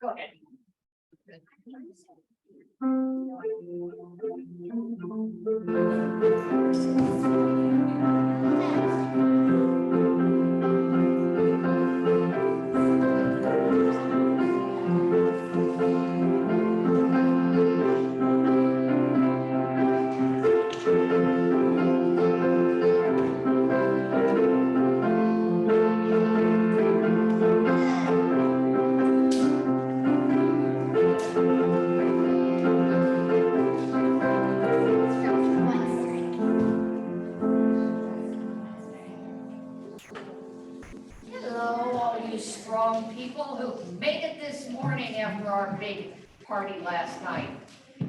Go ahead. Strong people who made it this morning after our big party last night.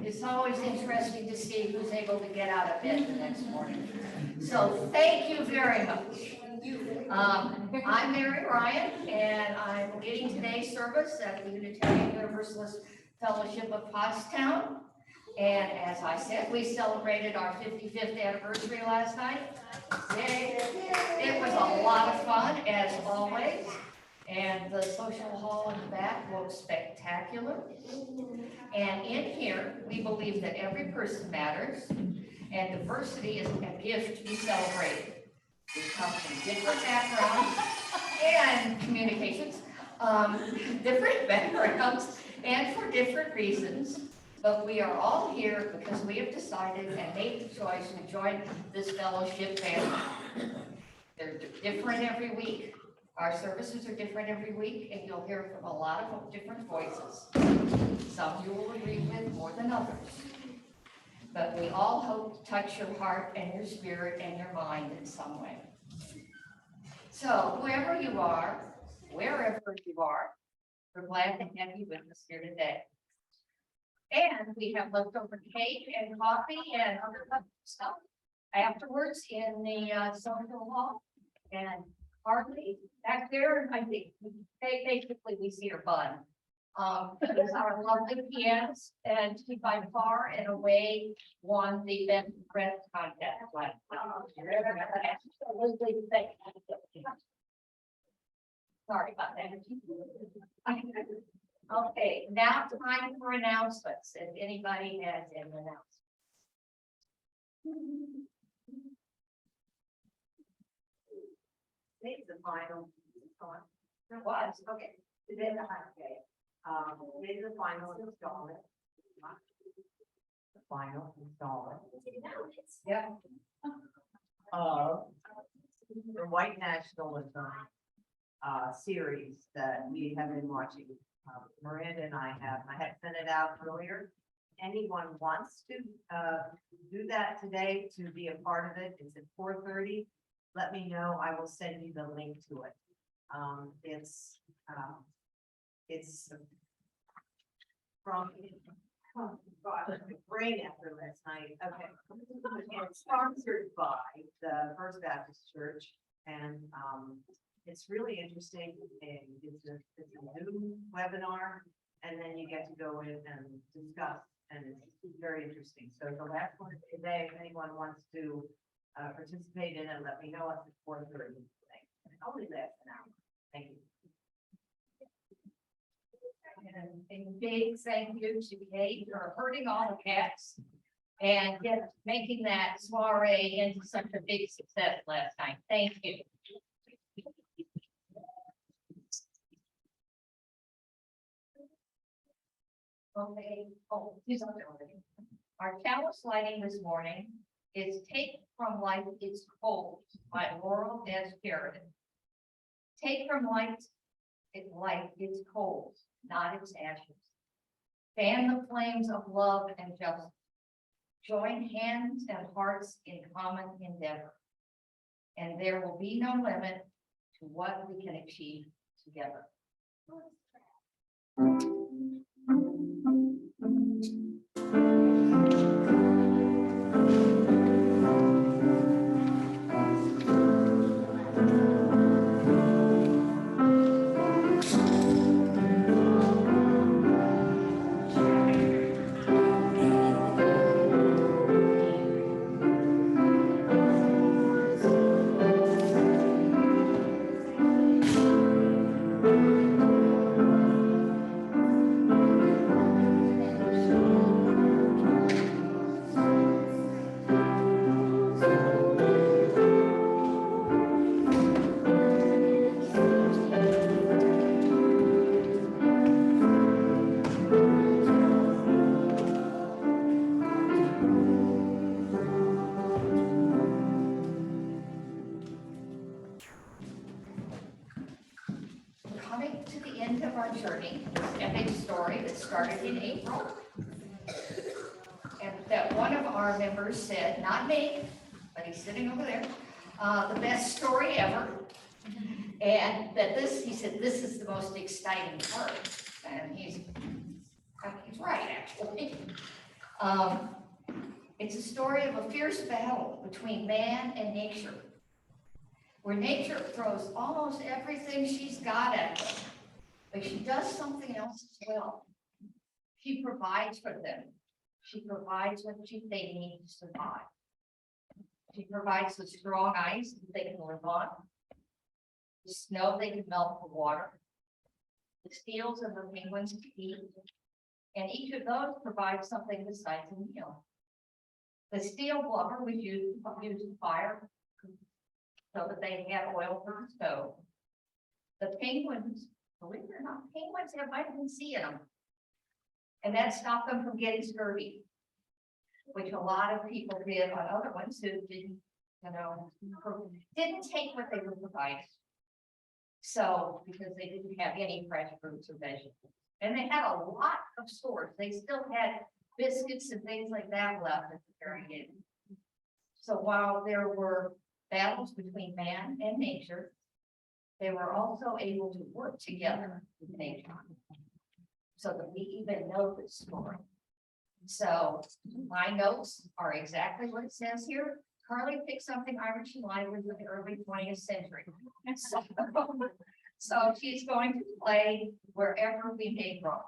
It's always interesting to see who's able to get out of bed the next morning. So thank you very much. I'm Mary Ryan, and I'm leading today's service at the Unitarian Universalist Fellowship of Pottstown. And as I said, we celebrated our 55th anniversary last night. Yay. It was a lot of fun, as always. And the social hall in the back looks spectacular. And in here, we believe that every person matters, and diversity is a gift to be celebrated. We come from different backgrounds and communications, different backgrounds, and for different reasons. But we are all here because we have decided and made the choice to join this fellowship family. They're different every week. Our services are different every week, and you'll hear from a lot of different voices. Some you will agree with more than others. But we all hope to touch your heart and your spirit and your mind in some way. So whoever you are, wherever you are, we're glad to have you with us here today. And we have leftover cake and coffee and other stuff afterwards in the social hall. And Harley back there, I think basically we see her bun. Is our lovely pianist, and she by far and away won the best dress contest last night. Sorry about that. Okay, now time for announcements. If anybody has an announcement. It's the final. It was, okay. Today, maybe the final installment. The final installment. Yeah. Of the white nationalism series that we have been watching. Miranda and I had sent it out earlier. Anyone wants to do that today to be a part of it? It's at 4:30. Let me know. I will send you the link to it. It's from brain after last night. Okay. It's sponsored by the First Baptist Church, and it's really interesting. And it's a new webinar, and then you get to go in and discuss, and it's very interesting. So the last one is today. If anyone wants to participate in it, let me know at 4:30. Only lasts an hour. Thank you. And a big thank you to Kate for herding all the cats and making that soiree into such a big success last night. Thank you. Okay. Oh, our chalice lighting this morning is Take from Light Its Cold by Laurel S. Sheridan. Take from light its coals, not its ashes. Fan the flames of love and justice. Join hands and hearts in common endeavor. And there will be no limit to what we can achieve together. story, this epic story that started in April. And that one of our members said, not me, but he's sitting over there, the best story ever. And that he said, this is the most exciting part. And he's right, actually. It's a story of a fierce battle between man and nature, where nature throws almost everything she's got at them, but she does something else as well. She provides for them. She provides what they need to survive. She provides the strong ice that they can live on, the snow they can melt for water, the seals and the penguins to eat, and each of those provides something besides a meal. The steel blubber was used to fire so that they had oil for the stove. The penguins, believe it or not, penguins have vitamin C in them. And that stopped them from getting scurvy, which a lot of people did on other ones who didn't, didn't take what they were provided. So, because they didn't have any fresh fruits or vegetables. And they had a lot of stores. They still had biscuits and things like that left at the very end. So while there were battles between man and nature, they were also able to work together with nature, so that we even know this story. So my notes are exactly what it says here. Carly picked something Irish and lively with the early 20th century. So she's going to play Wherever We May Roam.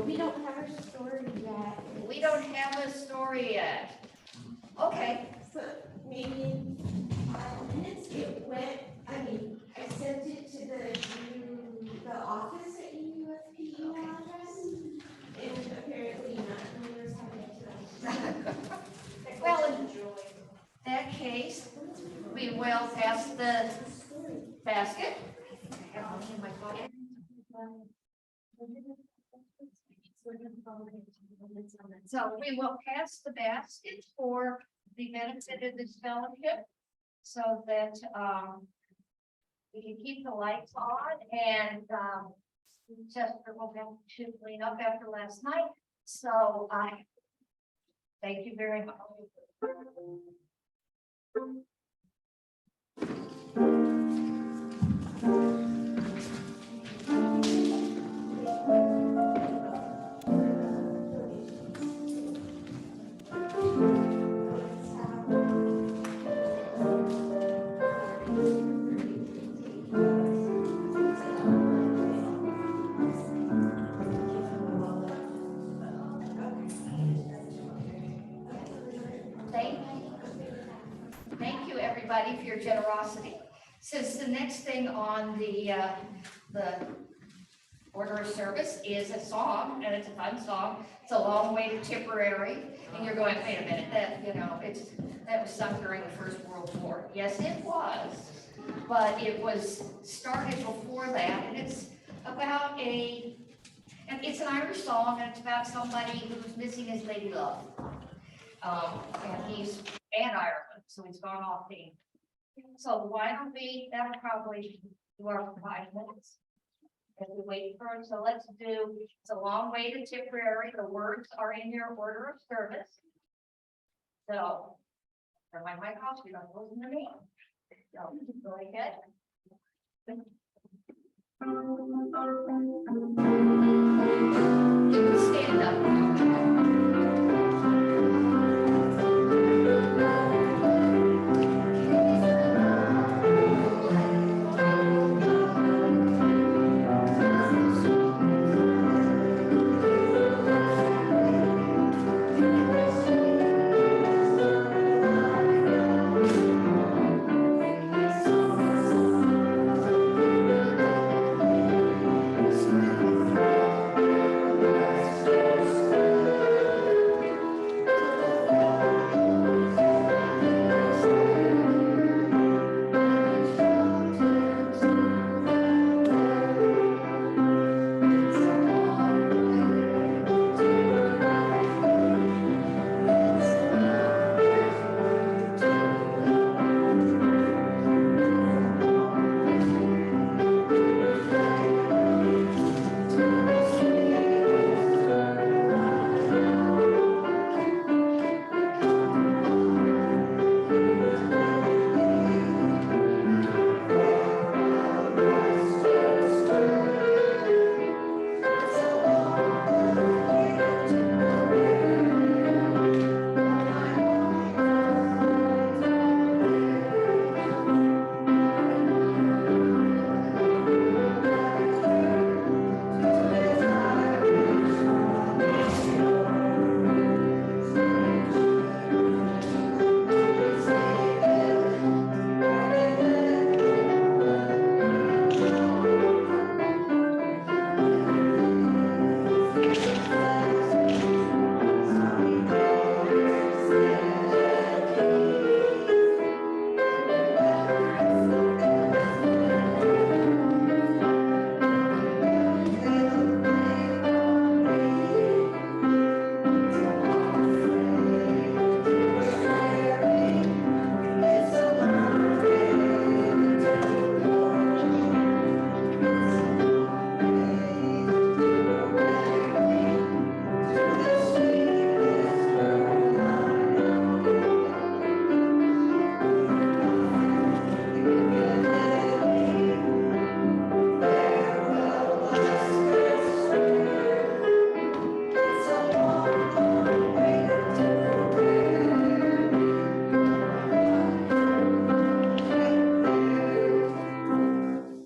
We don't have a story yet. We don't have a story yet. Okay. So maybe 5 minutes, it went, I sent it to the office at USP email address, and apparently not, members haven't to them. Well, in that case, we will pass the basket. I have money in my pocket. So we will pass the basket for the benefit of this fellowship, so that we can keep the lights on, and Chester will have to clean up after last night. So I thank you very much. Thank you, everybody, for your generosity. Since the next thing on the Order of Service is a song, and it's a fun song. It's a long way to Tipperary, and you're going, wait a minute, that was sung during the First World War. Yes, it was, but it was started before that, and it's about and it's an Irish song, and it's about somebody who's missing his lady love. And he's Ireland, so he's gone off the. So why don't that'll probably do our 5 minutes. As we wait for it, so let's do, it's a long way to Tipperary, the words are in your order of service. So, turn my mic off, you don't listen to me. So, go ahead. You can stand up.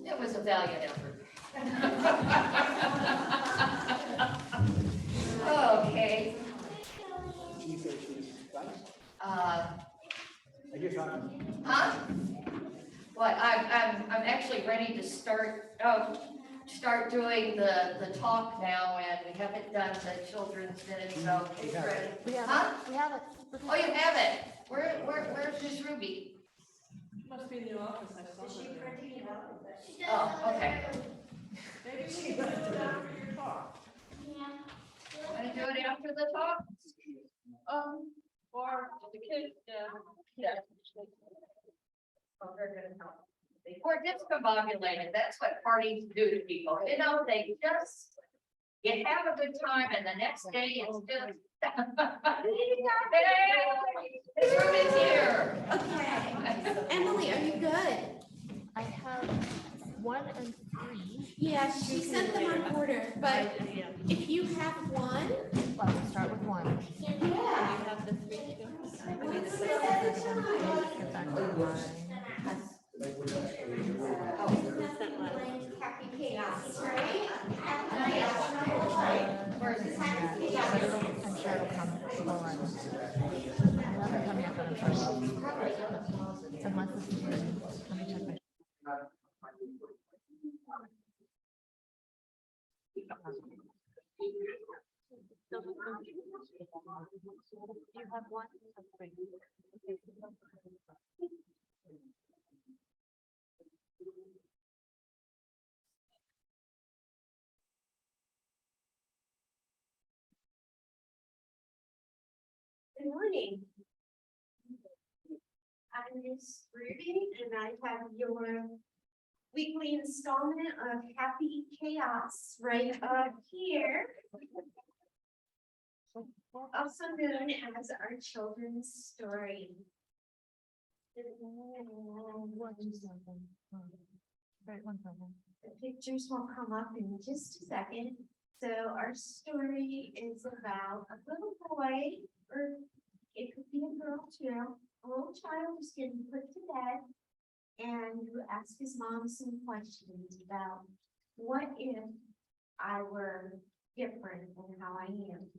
It was a valiant effort. Okay. Huh? What, I'm actually ready to start doing the talk now, and we haven't done the children's minute, so it's ready. Huh? We have it. Oh, you have it. Where's Miss Ruby? Must be in the office, I saw her. Oh, okay. Maybe she can do it after your talk. Want to do it after the talk? Or the kids, Yeah. Oh, they're gonna come. We're discombobulated. That's what parties do to people. You know, they just, you have a good time and the next day it's just. Hey, Miss Ruby's here. Okay. Emily, are you good? I have 1 and 3. Yeah, she sent them on order, but if you have one, Well, we'll start with 1. yeah. Have the 3 too. Let's get that at a time. Get back to mine. Happy chaos, right? I'm sure it'll come on. It hasn't come yet, but I'm sure it will. Unless this is here. Let me check my. You have one? Good morning. I'm Miss Ruby and I have your weekly installment of Happy Chaos right up here. Also known as our children's story. Right, 1 second. The pictures will come up in just a second. So our story is about a little boy, or it could be a girl too, a little child who's getting put to bed and who asks his mom some questions about what if I were different than how I am.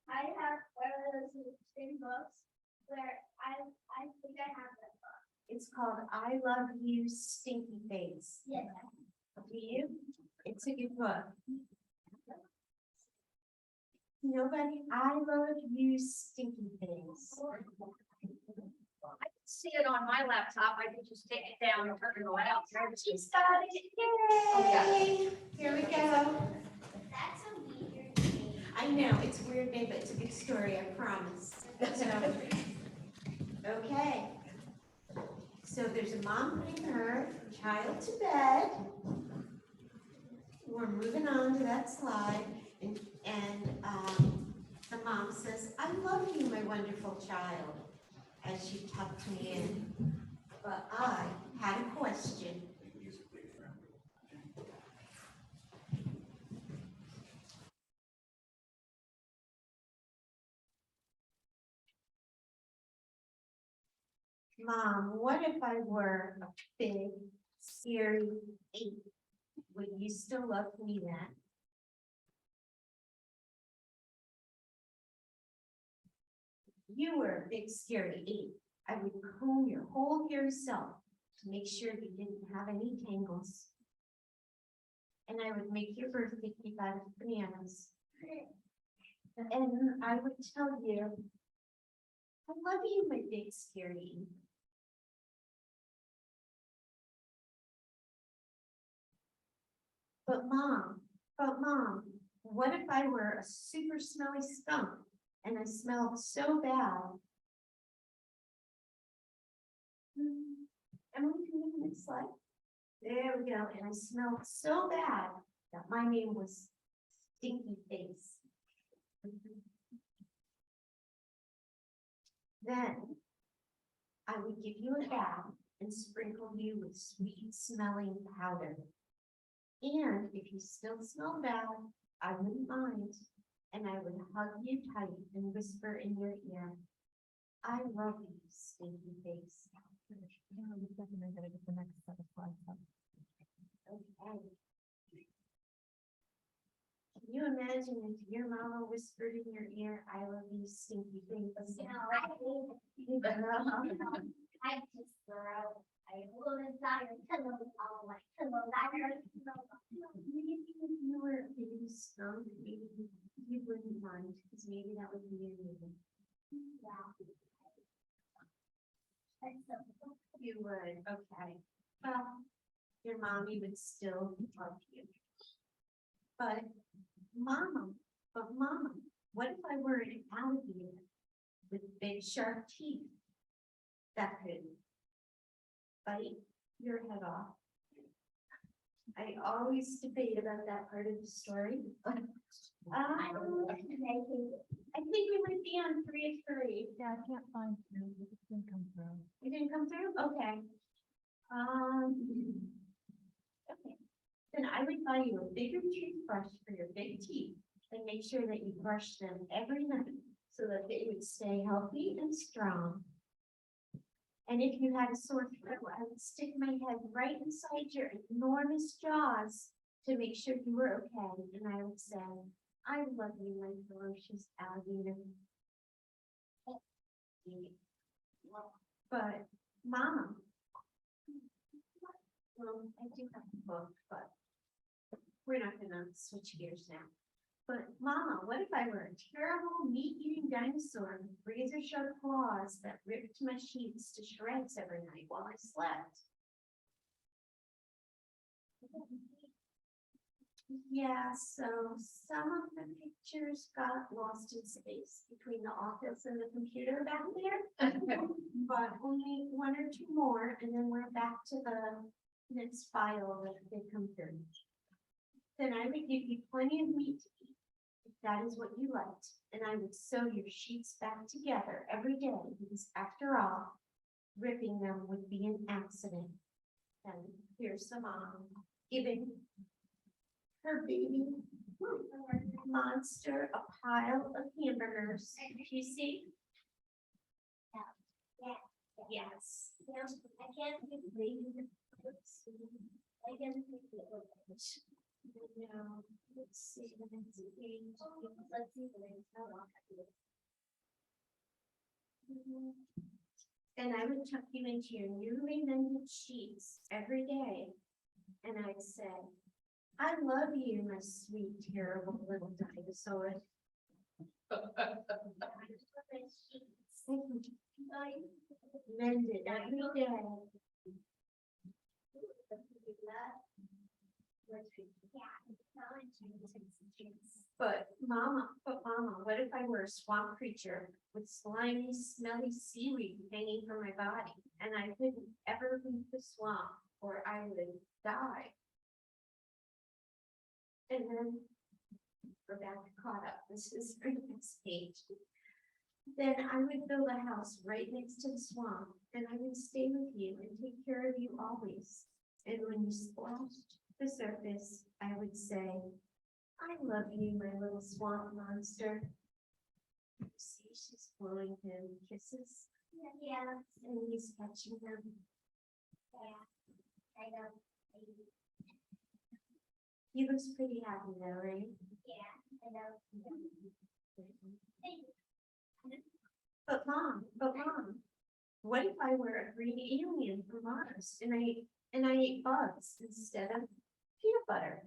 I have one of those interesting books where I think I have that book. It's called I Love You, Stinky Face. Yes. Do you? It's a good book. Nobody, I love you, Stinky Face. I can see it on my laptop. I can just take it down and turn it around. She's got it. Yay! Here we go. That's a weird name. I know, it's a weird name, but it's a good story, I promise. So, okay. So there's a mom putting her child to bed. We're moving on to that slide, and the mom says, I love you, my wonderful child, as she tucked me in. But I had a question. Mom, what if I were a big, scary ape? Would you still love me then? You were a big, scary ape. I would comb your whole hair self to make sure you didn't have any tangles. And I would make your birthday cake out of bananas. And I would tell you, I love you, my big, scary ape. But mom, what if I were a super smelly skunk and I smelled so bad? Emily, can you make this slide? There we go. And I smelled so bad that my name was Stinky Face. Then I would give you a bath and sprinkle you with sweet smelling powder. And if you still smell bad, I wouldn't mind. And I would hug you tight and whisper in your ear, I love you, Stinky Face. Yeah, we definitely gotta get the next set of slides up. Okay. Can you imagine if your mama whispered in your ear, I love you, Stinky Face? No, I just throw. I will inside your pillows, all my pillows. Maybe if you were a baby skunk, maybe you wouldn't mind, because maybe that would be your name. You would, okay. Well, your mommy would still love you. But mama, what if I were an alligator with big sharp teeth that could bite your head off? I always debate about that part of the story, but I think we might be on 3 of 3. Yeah, I can't find you. It didn't come through. You didn't come through? Okay. Okay. Then I would buy you a bigger toothbrush for your big teeth and make sure that you brush them every night so that they would stay healthy and strong. And if you had a sore throat, I would stick my head right inside your enormous jaws to make sure you were okay. And I would say, I love you, my ferocious alligator. But Mama, Well, I do have a book, but we're not gonna switch gears now. But Mama, what if I were a terrible meat-eating dinosaur with razor-sharp claws that ripped my sheets to shreds every night while I slept? Yeah, so some of the pictures got lost in space between the office and the computer back there. But only one or two more, and then we're back to the next file that they come through. Then I would give you plenty of meat to eat, if that is what you liked, and I would sew your sheets back together every day, because after all, ripping them would be an accident. And here's the mom giving her baby monster a pile of hamburgers. You see? Yeah. Yes. Yeah, I can't think of it. I can't think of it. No, let's see the next page. Let's see the next one. And I would tuck you into your newly mended sheets every day. And I'd say, I love you, my sweet, terrible little dinosaur. Mended every day. But Mama, what if I were a swamp creature with slimy, smelly seaweed hanging from my body, and I couldn't ever leave the swamp, or I would die? And then we're back caught up. This is the next page. Then I would build a house right next to the swamp, and I would stay with you and take care of you always. And when you splashed the surface, I would say, I love you, my little swamp monster. See, she's blowing him kisses, Yeah, and he's catching them. yeah, I know. He looks pretty happy though, right? Yeah, I know. But mom, what if I were a green alien from Mars and I ate bugs instead of peanut butter?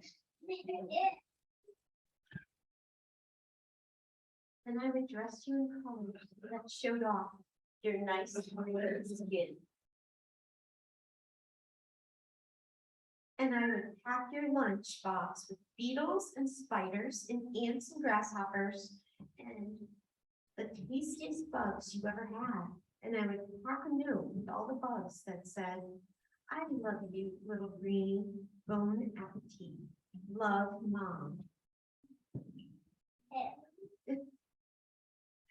And I would dress you in colors that showed off your nice colored skin. And I would pack your lunch box with beetles and spiders and ants and grasshoppers and the tastiest bugs you ever had. And I would pack a note with all the bugs that said, I love you, little greenie, bon appetit. Love, Mom.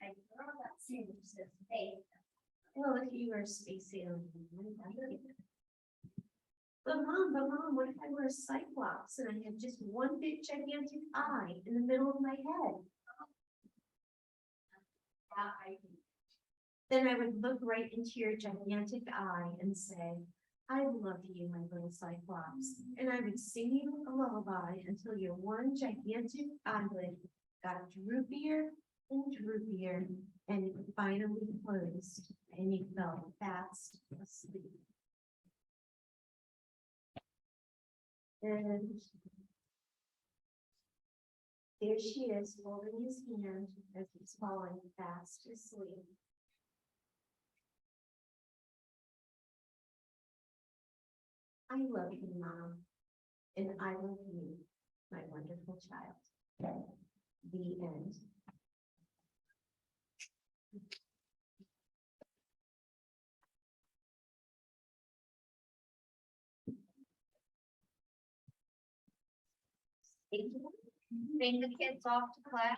I know that seems to fake. Well, if you were a space alien, I'd like it. But mom, what if I were a cyclops and I had just one big gigantic eye in the middle of my head? Then I would look right into your gigantic eye and say, I love you, my little cyclops. And I would sing you a lullaby until your one gigantic eyelid got droopier and droopier, and it finally closed, and you fell fast asleep. And there she is, holding his hand as he's falling fast asleep. I love you, Mom, and I love you, my wonderful child. The end. Bring the kids off to class.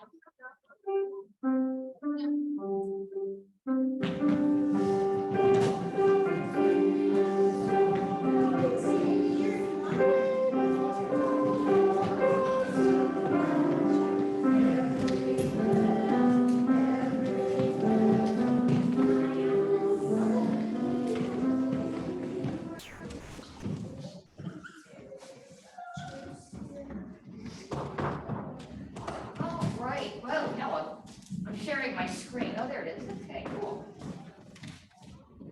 All right, well, no, I'm sharing my screen. Oh, there it is. Okay, cool.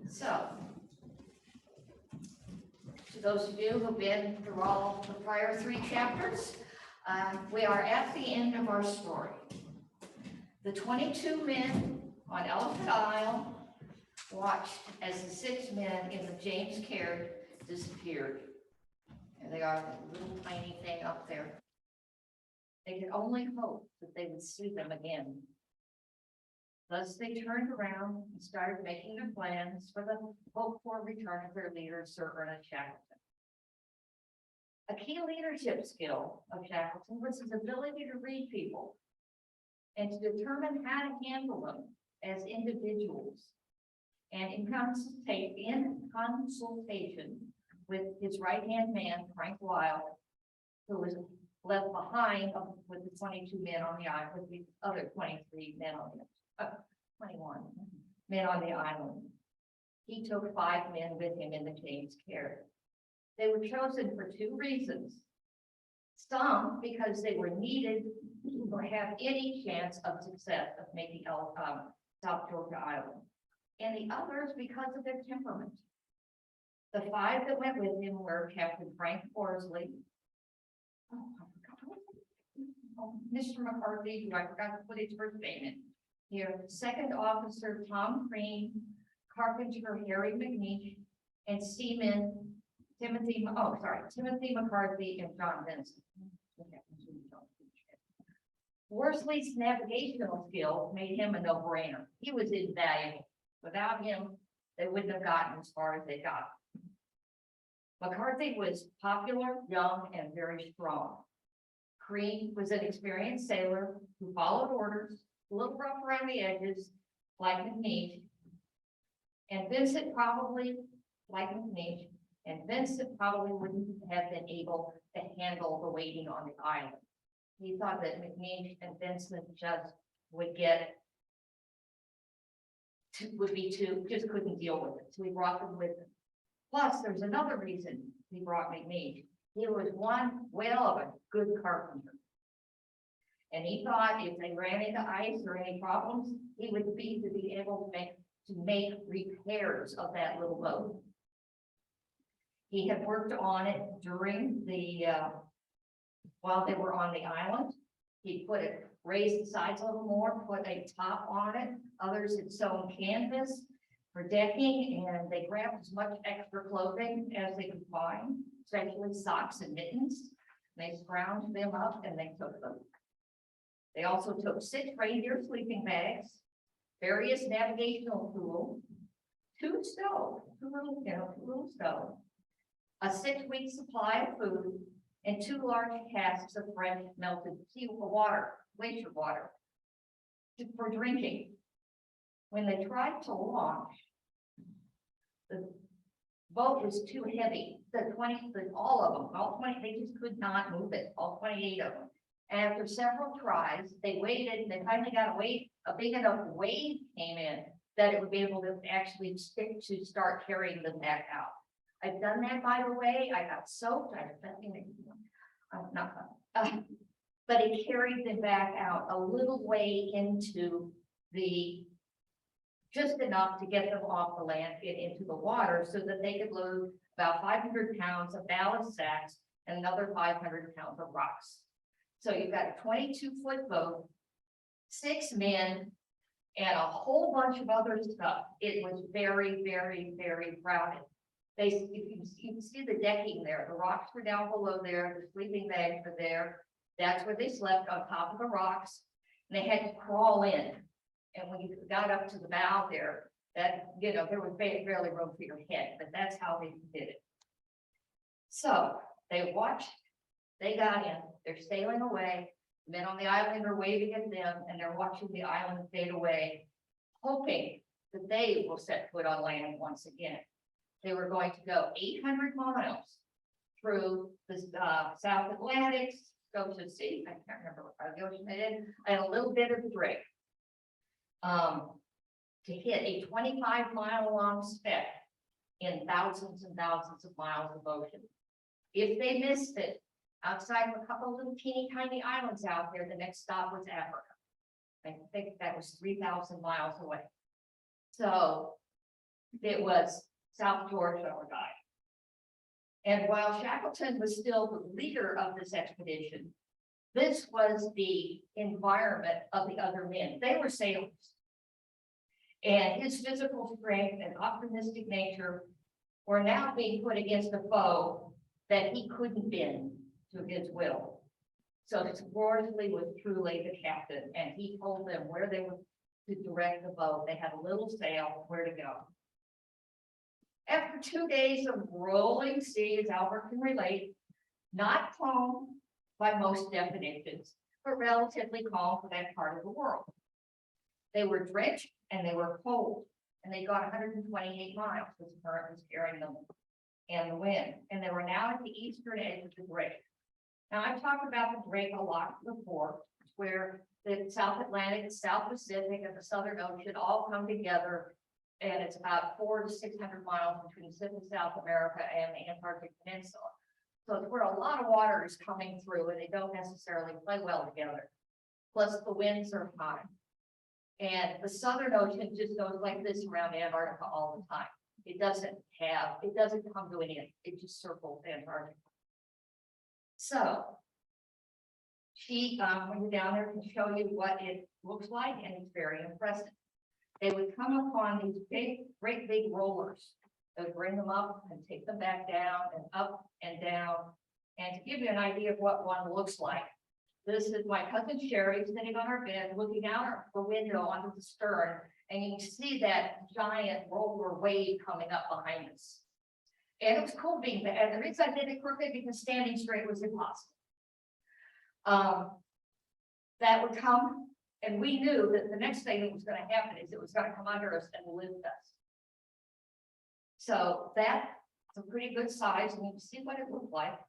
So, to those of you who've been through all the prior 3 chapters, we are at the end of our story. The 22 men on Elephant Isle watched as the 6 men in the James Caird disappeared. And they are, the little tiny thing up there. They could only hope that they would see them again. Thus, they turned around and started making their plans for the hoped-for return of their leader, Sir Ernest Shackleton. A key leadership skill of Shackleton was his ability to read people and to determine how to handle them as individuals. And in consultation with his right-hand man, Frank Wild, who was left behind with the 22 men on the island, with the other 23 men on the 21 men on the island. He took 5 men with him in the James Caird. They were chosen for 2 reasons. Some because they were needed or have any chance of success of making South Georgia Island, and the others because of their temperament. The 5 that went with him were Captain Frank Horsley, Mr. McCarthy, who I forgot to put his first name in here, Second Officer Tom Crean, Carpenter Harry McNeish, and Seaman Timothy McCarthy and John Benson. Worsley's navigational skills made him a no-brainer. He was invaluable. Without him, they wouldn't have gotten as far as they got. McCarthy was popular, young, and very strong. Crean was an experienced sailor who followed orders, a little rough around the edges, like McNeish. And Vincent probably, like McNeish, and Vincent probably wouldn't have been able to handle the waiting on the island. He thought that McNeish and Vincent just would just couldn't deal with it. So he brought them with him. Plus, there's another reason he brought McNeish. He was one whale of a good carpenter. And he thought if they ran into ice or any problems, he would be able to make repairs of that little boat. He had worked on it during the, while they were on the island. He raised the sides a little more, put a top on it. Others had sewn canvas for decking, and they grabbed as much extra clothing as they could find, especially socks and mittens. They scrounged them up and they took them. They also took 6 reindeer sleeping bags, various navigational tools, 2 little stoves, a 6-week supply of food, and 2 large casks of fresh melted glacier water for drinking. When they tried to launch, the boat was too heavy. All of them, they just could not move it, all 28 of them. And after several tries, they waited, and they finally got a big enough wave came in that it would be able to actually start carrying them back out. I've done that, by the way. I got soaked. But it carried them back out a little way into just enough to get them off the land and into the water so that they could load about 500 pounds of ballast sacks and another 500 pounds of rocks. So you've got a 22-foot boat, 6 men, and a whole bunch of other stuff. It was very, very, very crowded. You can see the decking there. The rocks were down below there. The sleeping bags were there. That's where they slept, on top of the rocks. And they had to crawl in. And when you got up to the bow there, there was barely room for your head, but that's how they did it. So they watched, they got in, they're sailing away. The men on the island are waving at them, and they're watching the island fade away, hoping that they will set foot on land once again. They were going to go 800 miles through the South Atlantic, Scotia Sea, I can't remember what part of the ocean they did, and a little bit of the Drake, to hit a 25-mile-long speck in thousands and thousands of miles of ocean. If they missed it, outside of a couple of little teeny tiny islands out there, the next stop was Africa. I think that was 3,000 miles away. So it was South Georgia or die. And while Shackleton was still the leader of this expedition, this was the environment of the other men. They were sailors. And his physical strength and optimistic nature were now being put against a foe that he couldn't bend to his will. So Worsley was truly the captain, and he told them where they were to direct the boat. They had a little sail, where to go. After 2 days of rolling sea, as Albert can relate, not calm by most definitions, but relatively calm for that part of the world. They were drenched and they were cold, and they got 128 miles as the current was carrying them and the wind. And they were now at the eastern edge of the Drake. Now, I've talked about the Drake a lot before, where the South Atlantic, the South Pacific, and the Southern Ocean all come together. And it's about 400 to 600 miles between South America and the Antarctic Peninsula. So it's where a lot of water is coming through, and they don't necessarily play well together. Plus, the winds are high. And the Southern Ocean just goes like this around Antarctica all the time. It doesn't come to an end. It just circles Antarctica. So she, when you're down there, can show you what it looks like, and it's very impressive. They would come upon these great big rollers. They would bring them up and take them back down and up and down. And to give you an idea of what one looks like, this is my cousin Sherry sitting on her bed, looking out the window onto the stern, and you can see that giant roller wave coming up behind us. And it was cool being there. And the reason I did it crooked because standing straight was impossible. That would come, and we knew that the next thing that was going to happen is it was going to come under us and lift us. So that's a pretty good size, and you can see what it looked like.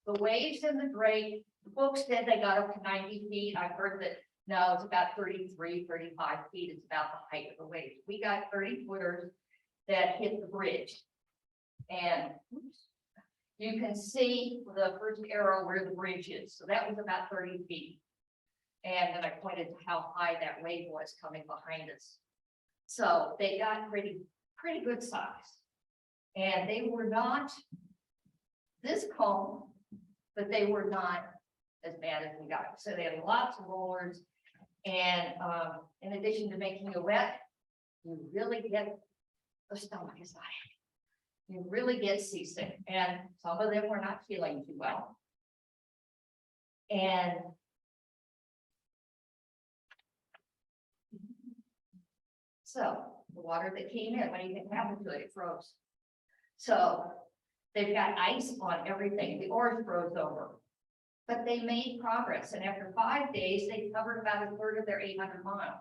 The waves in the Drake, the book said they got up to 90 feet. I've heard that no, it's about 33, 35 feet. It's about the height of the waves. We got 30 footers that hit the bridge. And you can see the first arrow where the bridge is. So that was about 30 feet. And then I pointed to how high that wave was coming behind us. So they got pretty good size. And they were not this calm, but they were not as bad as we got. So they had lots of rollers. And in addition to making you wet, you really get the stomach is high. You really get seasick. And some of them were not feeling too well. And so the water that came in, what do you think happened to it? It froze. So they've got ice on everything. The oars froze over. But they made progress, and after 5 days, they covered about a third of their 800 miles.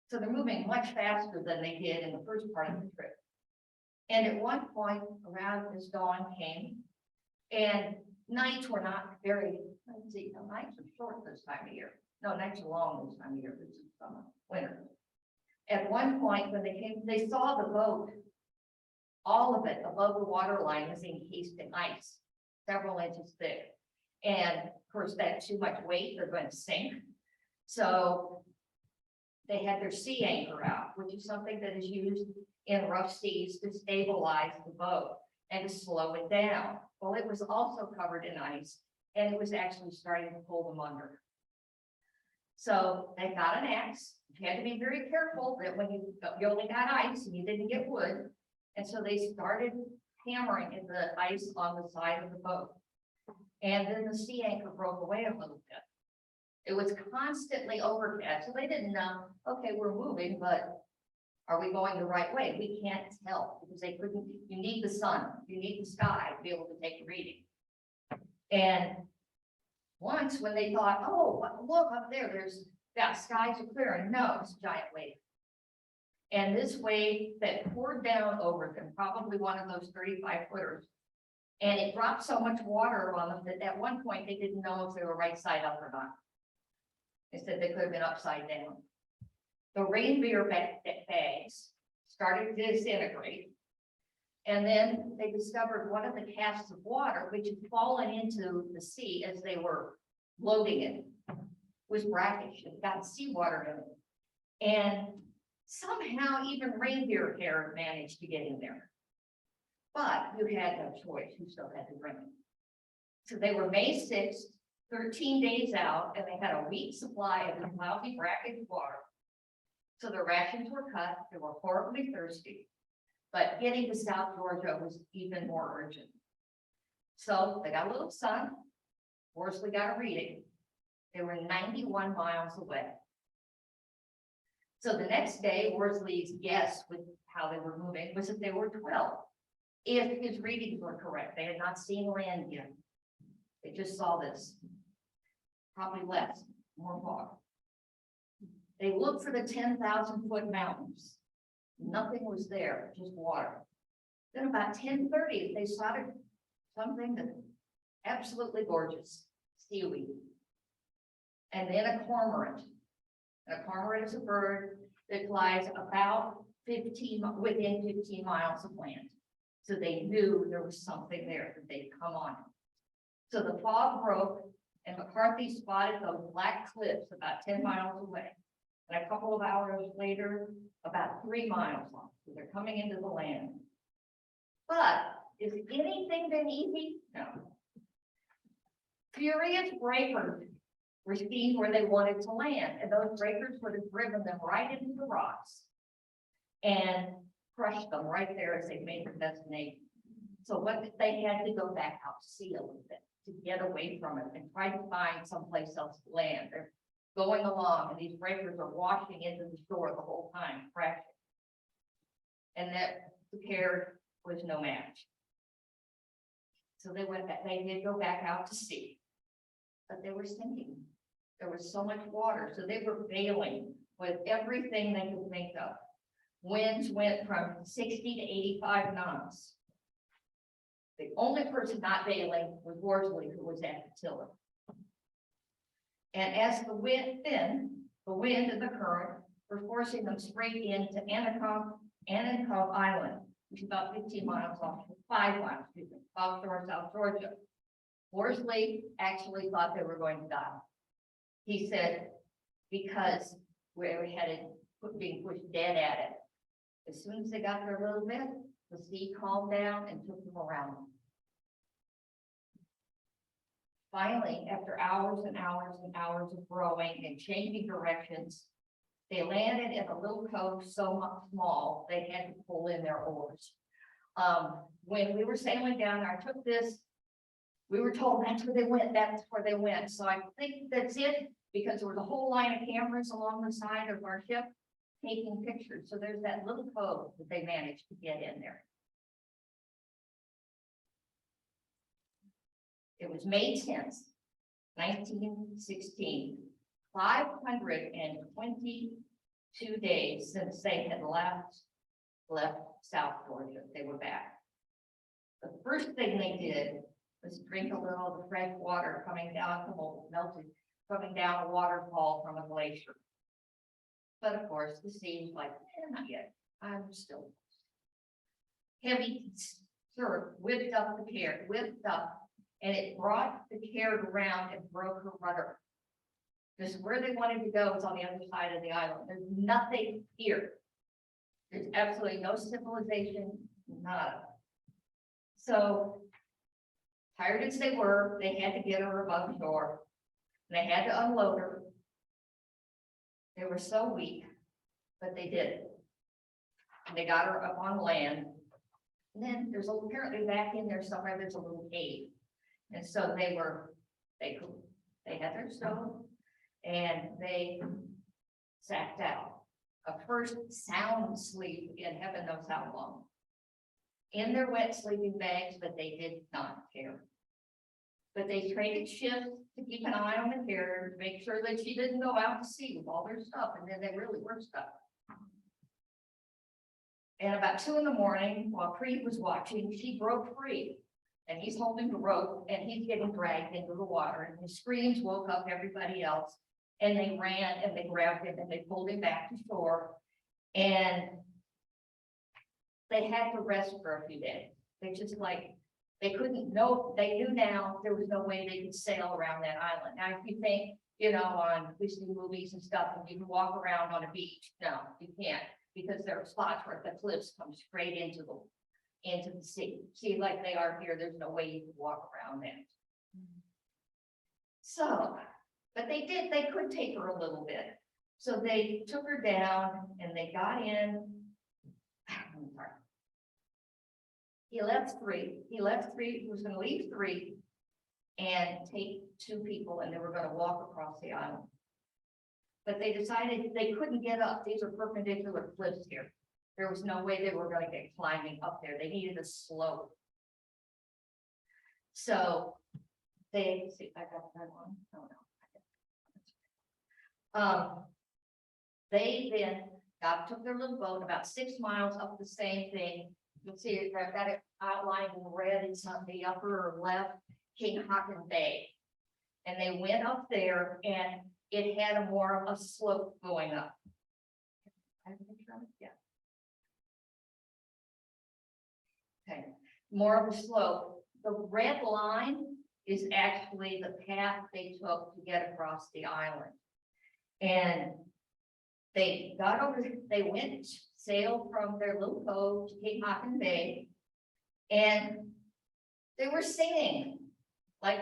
So they're moving much faster than they did in the first part of the trip. And at one point, around as dawn came, and nights were not very, let's see, no, nights are short this time of year. No, nights are long this time of year, this is summer, winter. At one point, when they came, they saw the boat, all of it above the water line was encased in ice, several inches thick. And of course, that's too much weight, they're going to sink. So they had their sea anchor out, which is something that is used in rough seas to stabilize the boat and to slow it down. Well, it was also covered in ice, and it was actually starting to pull them under. So they got an axe. You had to be very careful that when you only got ice and you didn't get wood. And so they started hammering at the ice on the side of the boat. And then the sea anchor broke away a little bit. It was constantly overcast, so they didn't know, okay, we're moving, but are we going the right way? We can't tell because they couldn't, you need the sun, you need the sky to be able to take a reading. And once when they thought, oh, look up there, there's that skies are clear, and no, it's a giant wave. And this wave that poured down over them, probably one of those 35 footers, and it dropped so much water on them that at one point they didn't know if they were right side up or not. They said they could have been upside down. The reindeer bags started to disintegrate. And then they discovered one of the casks of water, which had fallen into the sea as they were loading it, was brackish. It got seawater in it. And somehow even reindeer hair managed to get in there. But you had no choice, you still had to drink it. So they were May 6th, 13 days out, and they had a week's supply of this lousy brackish water. So their rations were cut, they were horribly thirsty, but getting to South Georgia was even more urgent. So they got a little sun, Worsley got a reading. They were 91 miles away. So the next day, Worsley's guess with how they were moving was that they were 12. If his readings were correct, they had not seen land yet. They just saw this, probably less, more fog. They looked for the 10,000-foot mountains. Nothing was there, just water. Then about 10:30, they spotted something that absolutely gorgeous, seaweed. And then a cormorant. A cormorant is a bird that flies about within 15 miles of land. So they knew there was something there that they'd come on. So the fog broke and McCarthy spotted those black cliffs about 10 miles away. And a couple of hours later, about 3 miles off, so they're coming into the land. But is anything been easy? No. Furious breakers were seen where they wanted to land, and those breakers would have driven them right into the rocks and crushed them right there as they made their destination. So what they had to go back out to sea a little bit to get away from it and try to find someplace else to land. They're going along, and these breakers are washing into the shore the whole time, crashing. And that prepared was no match. So they went back, they did go back out to sea, but they were sinking. There was so much water, so they were bailing with everything they could think of. Winds went from 60 to 85 knots. The only person not bailing was Worsley, who was at the tiller. And as the wind thinned, the wind and the current were forcing them straight into Anacock Island, which is about 15 miles off, 5 miles, offshore South Georgia. Worsley actually thought they were going to die. He said, because we were headed, being pushed dead at it. As soon as they got there a little bit, the sea calmed down and took them around. Finally, after hours and hours and hours of rowing and changing directions, they landed in a little cove so small they had to pull in their oars. When we were sailing down, I took this. We were told that's where they went. That's where they went. So I think that's it, because there was a whole line of cameras along the side of our ship taking pictures. So there's that little cove that they managed to get in there. It was May 10th, 1916, 522 days since they had left South Georgia. They were back. The first thing they did was drink a little of the fresh water coming down coming down a waterfall from a glacier. But of course, the sea was like, not yet. I'm still. Heavy surf whipped up, and it brought the carriage around and broke her rudder. Because where they wanted to go was on the other side of the island. There's nothing here. There's absolutely no civilization, nada. So, tired as they were, they had to get her above shore. And they had to unload her. They were so weak, but they did it. And they got her up on land. And then there's apparently back in there somewhere, there's a little cave. And so they had their stove and they sacked out. A first sound sleep in heaven knows how long. In their wet sleeping bags, but they did not care. But they traded shifts to keep an eye on the carrier, to make sure that she didn't go out to sea with all their stuff, and then they really were stuck. And about 2 in the morning, while Creed was watching, she broke free. And he's holding the rope and he's getting dragged into the water, and his screams woke up everybody else, and they ran and they grabbed him and they pulled him back to shore, and they had to rest for a few days. They just they couldn't know, they knew now there was no way they could sail around that island. Now, if you think, we see movies and stuff and you can walk around on a beach, no, you can't, because there are spots where the cliffs come straight into into the sea. See, like they are here, there's no way you can walk around that. So, but they could take her a little bit. So they took her down and they got in. I'm sorry. He left three, he was gonna leave three and take two people, and they were gonna walk across the island. But they decided they couldn't get up, these are perpendicular cliffs here. There was no way they were gonna get climbing up there, they needed a slope. So they, see, I got that one, oh no. They then took their little boat about 6 miles up the same thing. You'll see it, I've got it outlined in red, it's on the upper left, King Haakon Bay. And they went up there and it had a more of a slope going up. Yeah. Okay, more of a slope. The red line is actually the path they took to get across the island. And they got over, they went, sailed from their little cove to Cape Haakon Bay, and they were singing like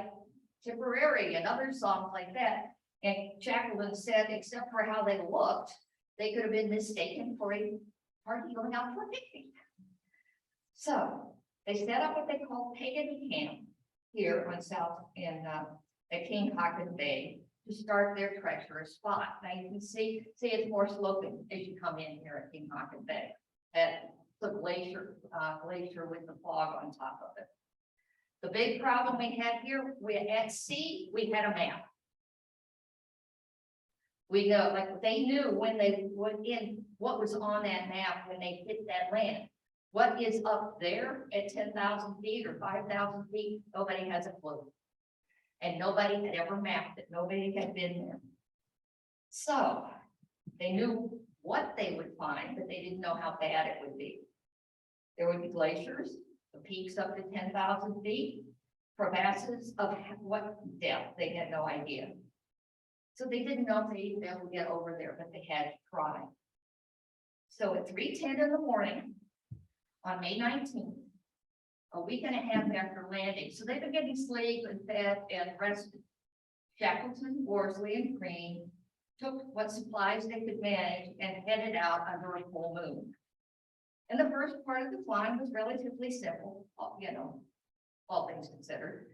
Tipperary and other songs like that. And Shackleton said, except for how they looked, they could have been mistaken for a party going out for a picnic. So they set up what they call pagan camp here on South in at King Haakon Bay to start their treacherous spot. Now you can see it's more sloping as you come in here at King Haakon Bay. At the glacier with the fog on top of it. The big problem we had here, at sea, we had a map. We know, like they knew when they went in, what was on that map when they hit that land. What is up there at 10,000 feet or 5,000 feet, nobody has a clue. And nobody had ever mapped it, nobody had been there. So they knew what they would find, but they didn't know how bad it would be. There would be glaciers, the peaks up to 10,000 feet, crevasses of what depth, they had no idea. So they didn't know if they'd be able to get over there, but they had to try. So at 3:10 in the morning, on May 19th, a week and a half after landing, so they've been getting sleep and fed and rested. Shackleton, Worsley, and Green took what supplies they could manage and headed out under a full moon. And the first part of the climb was relatively simple, you know, all things considered.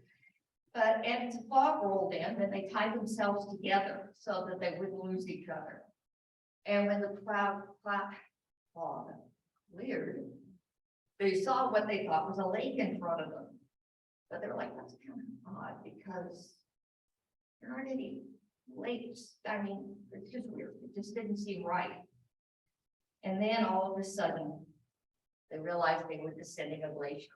But as the fog rolled in, then they tied themselves together so that they wouldn't lose each other. And when the fog cleared, they saw what they thought was a lake in front of them. But they were like, that's kind of odd because there aren't any lakes. I mean, it's just weird. It just didn't seem right. And then all of a sudden, they realized they were descending a glacier.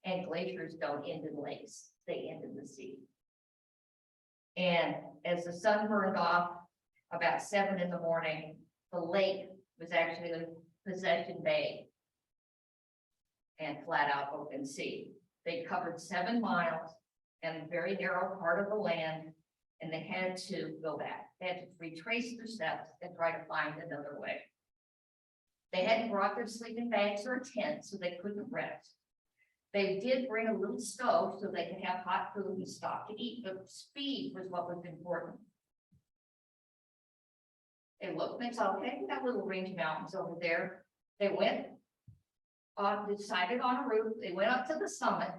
And glaciers don't end in lakes, they end in the sea. And as the sun burned off about 7 in the morning, the lake was actually Possession Bay and flat out open sea. They covered 7 miles and a very narrow part of the land, and they had to go back. They had to retrace their steps and try to find another way. They hadn't brought their sleeping bags or a tent, so they couldn't rest. They did bring a little stove so they could have hot food and stop to eat, but speed was what was important. They looked and they saw, okay, we got little range of mountains over there. They went decided on a route. They went up to the summit,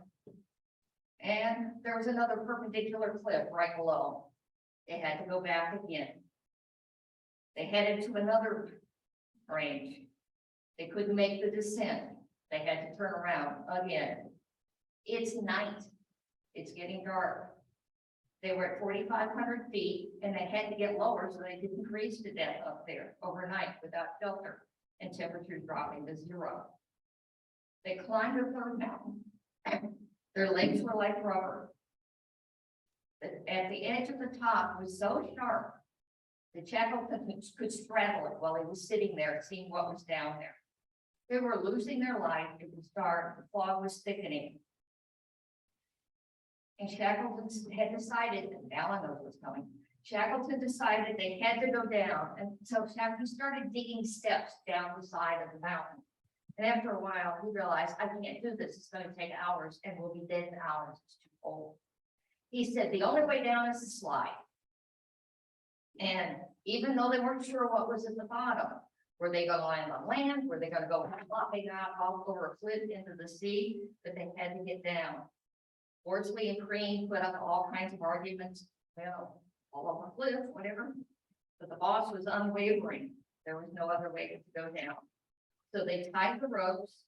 and there was another perpendicular cliff right below. They had to go back again. They headed to another range. They couldn't make the descent. They had to turn around again. It's night. It's getting dark. They were at 4,500 feet and they had to get lower so they didn't freeze to death up there overnight without shelter and temperatures dropping to 0. They climbed a third mountain. Their legs were like rubber. At the edge of the top was so sharp that Shackleton could straddle it while he was sitting there seeing what was down there. They were losing their life. It was dark. The fog was thickening. And Shackleton had decided, and Alan knows what's coming. Shackleton decided they had to go down. And so Shackleton started digging steps down the side of the mountain. And after a while, he realized, I can't do this, it's gonna take hours, and we'll be dead in hours, it's too cold. He said, the only way down is the slide. And even though they weren't sure what was at the bottom, were they gonna land on land, were they gonna go flopping out all over a cliff into the sea, but they had to get down. Worsley and Crean put up all kinds of arguments, well, all over a cliff, whatever. But the boss was unwavering, there was no other way to go down. So they tied the ropes,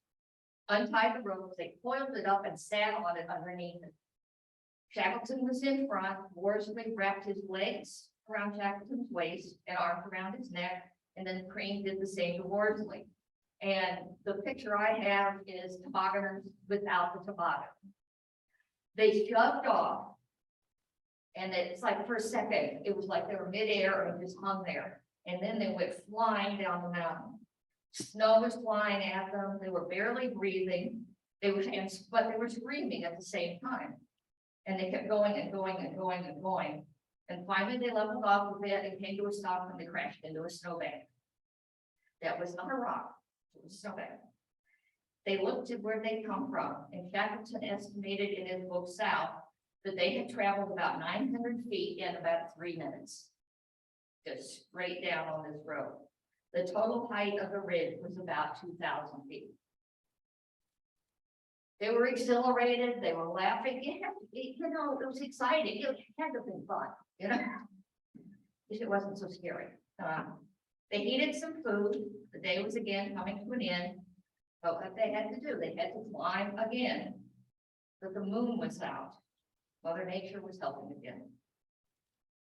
untied the ropes, they coiled it up and sat on it underneath it. Shackleton was in front, Worsley wrapped his legs around Shackleton's waist and arms around his neck, and then Crean did the same to Worsley. And the picture I have is tobogganers without the toboggan. They shoved off. And it's like for a second, it was like they were midair and just hung there. And then they went flying down the mountain. Snow was flying at them. They were barely breathing. But they were screaming at the same time. And they kept going and going and going and going. And finally they leveled off a bit and came to a stop and they crashed into a snowbank. That was not a rock, it was a snowbank. They looked at where they come from, and Shackleton estimated in his book South that they had traveled about 900 feet in about 3 minutes. Just straight down on this road. The total height of the ridge was about 2,000 feet. They were exhilarated, they were laughing, it was exciting, it had to have been fun, If it wasn't so scary. They needed some food, the day was again coming to an end, but what they had to do, they had to climb again. But the moon was out, Mother Nature was helping again.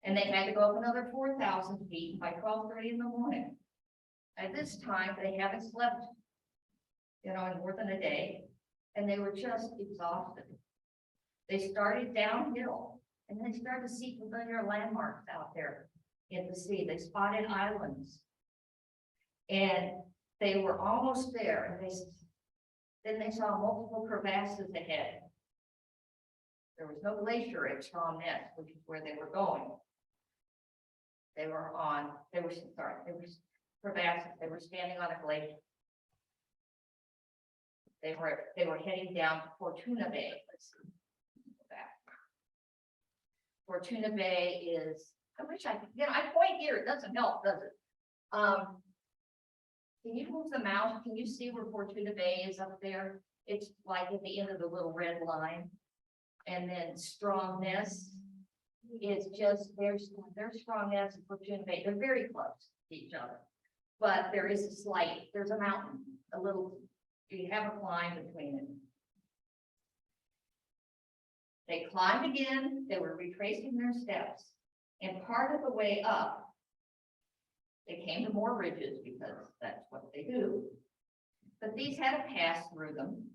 And they had to go up another 4,000 feet by 12:30 in the morning. At this time, they haven't slept, in more than a day. And they were just exhausted. They started downhill and they started to see familiar landmarks out there in the sea. They spotted islands. And they were almost there. And then they saw multiple crevasses ahead. There was no glacier at Straw Nest, which is where they were going. They were crevasses. They were standing on a glacier. They were heading down to Fortuna Bay. Let's see. Go back. Fortuna Bay is, I wish I could, I point here, it doesn't help, does it? Can you move the mouse? Can you see where Fortuna Bay is up there? It's like at the end of the little red line. And then Strongness is just, there's Strongness and Fortuna Bay. They're very close to each other. But there is there's a mountain, a little, you have a climb between them. They climbed again, they were retracing their steps, and part of the way up, they came to more ridges because that's what they do. But these had a pass through them.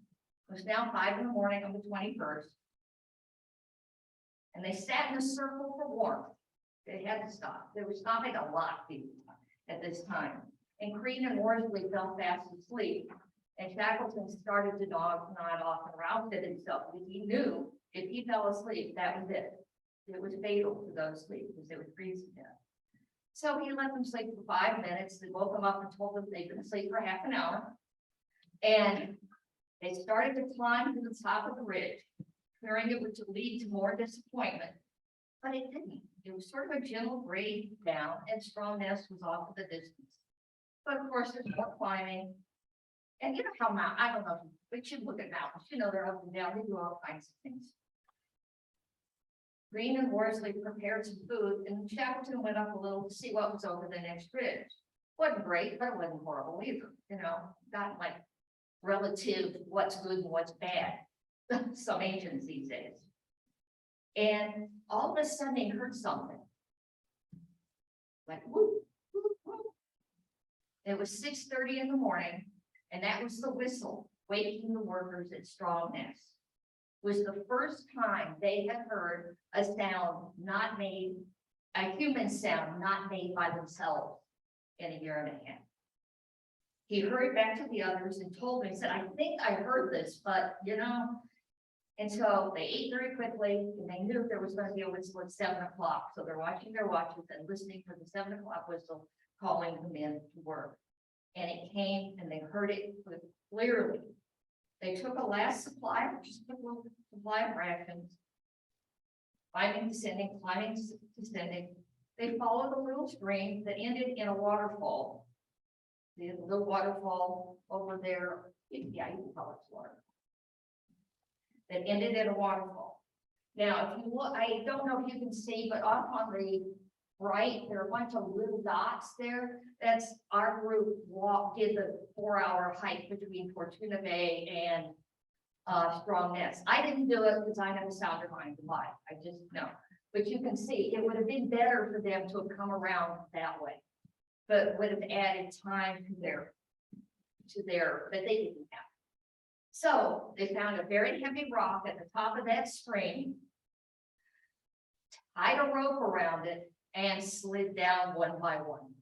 It was now 5 in the morning on the 21st. And they sat in a circle for warmth. They had to stop. They were stopping a lot of people at this time. And Crean and Worsley fell fast asleep. And Shackleton started to nod off and roused himself because he knew if he fell asleep, that was it. It was fatal to go to sleep because they would freeze to death. So he let them sleep for 5 minutes. They woke them up and told them they'd been asleep for half an hour. And they started to climb to the top of the ridge, fearing it would lead to more disappointment. But it didn't. It was sort of a gentle grade down, and Strongness was off in the distance. But of course, there's more climbing. And you know how I don't know, but you look at mountains, they're up and down, they do all kinds of things. Crean and Worsley prepared some food, and Shackleton went up a little to see what was over the next ridge. Wasn't great, but it wasn't horrible either, not like relative what's good and what's bad. Some Asians these days. And all of a sudden they heard something. Like whoop, whoop, whoop. It was 6:30 in the morning, and that was the whistle waking the workers at Strongness. It was the first time they had heard a sound not made, a human sound not made by themselves in a year and a half. He hurried back to the others and told me, he said, I think I heard this, but and so they ate very quickly, and they knew there was going to be a whistle at 7 o'clock. So they're watching their watches and listening for the 7 o'clock whistle, calling them in to work. and it came and they heard it clearly. They took a last supply, just a little supply of rations, climbing, descending. They followed a little stream that ended in a waterfall. The little waterfall over there, yeah, you can call it water. That ended in a waterfall. Now, if you look, I don't know if you can see, but off on the right, there are a bunch of little dots there. That's our group did the 4-hour hike between Fortuna Bay and Strong Nest. I didn't do it because I have a sounder mind to lie. I just know. But you can see it would have been better for them to have come around that way, but would have added time to their that they didn't have. So they found a very heavy rock at the top of that stream, tied a rope around it, and slid down one by one.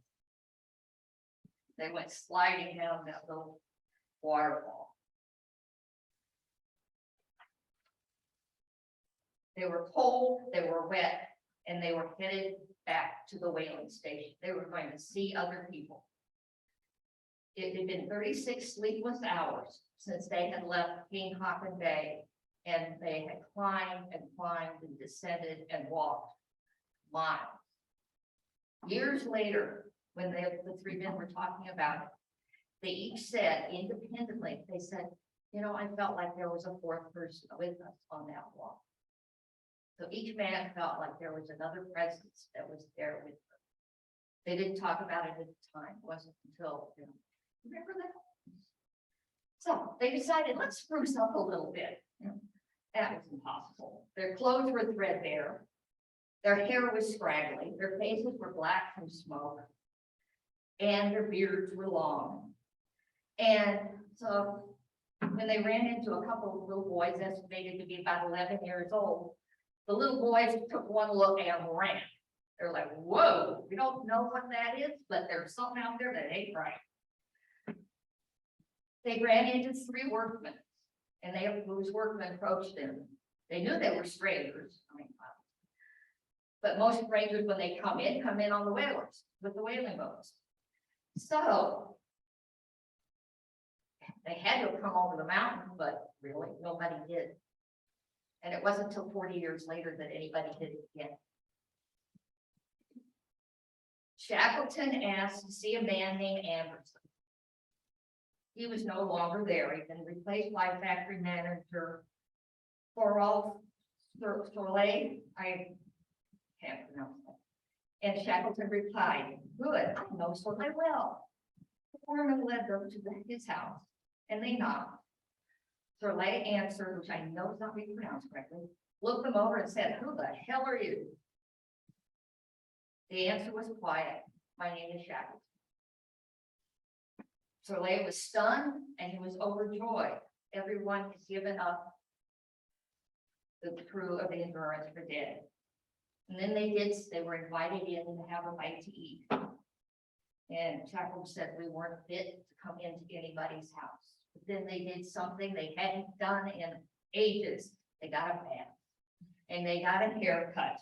They went sliding down that little waterfall. They were cold, they were wet, and they were headed back to the whaling station. They were going to see other people. It had been 36 sleepless hours since they had left King Haakon Bay, and they had climbed and descended and walked miles. Years later, when the three men were talking about it, they each said independently, they said, you know, I felt like there was a fourth person with us on that walk. So each man felt like there was another presence that was there with them. They didn't talk about it at the time. It wasn't until, you know, remember that? So they decided, let's spruce up a little bit. You know, that was impossible. Their clothes were threadbare. Their hair was scraggly. Their faces were black from smoke. And their beards were long. And so when they ran into a couple of little boys estimated to be about 11 years old, the little boys took one look and ran. They're like, whoa, we don't know what that is, but there's something out there that ain't right. They ran into 3 workmen, and those workmen approached them. They knew they were strangers. I mean, but most strangers, when they come in on the whalers with the whaling boats. So they had to have come over the mountain, but really nobody did. And it wasn't until 40 years later that anybody did it again. Shackleton asked to see a man named Anderson. He was no longer there. He'd been replaced by factory manager Thorolf Soleil. I can't pronounce that. And Shackleton replied, good, I know Soleil well. The foreman led them to his house, and they knocked. Soleil answered, which I know is not being pronounced correctly, looked them over and said, who the hell are you? The answer was quiet. My name is Shackleton. Soleil was stunned and he was overjoyed. Everyone had given up the crew of the Endurance for dead. And then they were invited in to have a bite to eat. And Shackleton said we weren't fit to come into anybody's house. But then they did something they hadn't done in ages. They got a bath and they got a haircut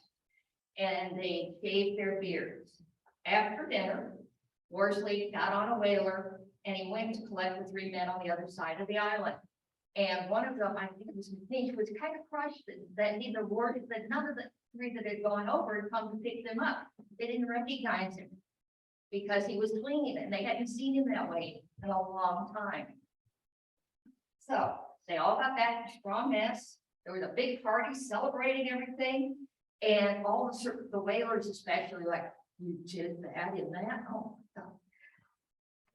and they shaved their beards. After dinner, Worsley got on a whaler and he went to collect the 3 men on the other side of the island. And one of them, I think it was McNeish, was kind of crushed that none of the 3 that had gone over had come to pick them up. They didn't recognize him because he was clean and they hadn't seen him that way in a long time. So they all got back to Strong Nest. There was a big party celebrating everything. And all the whalers, especially, like, you did that in that? Oh my God.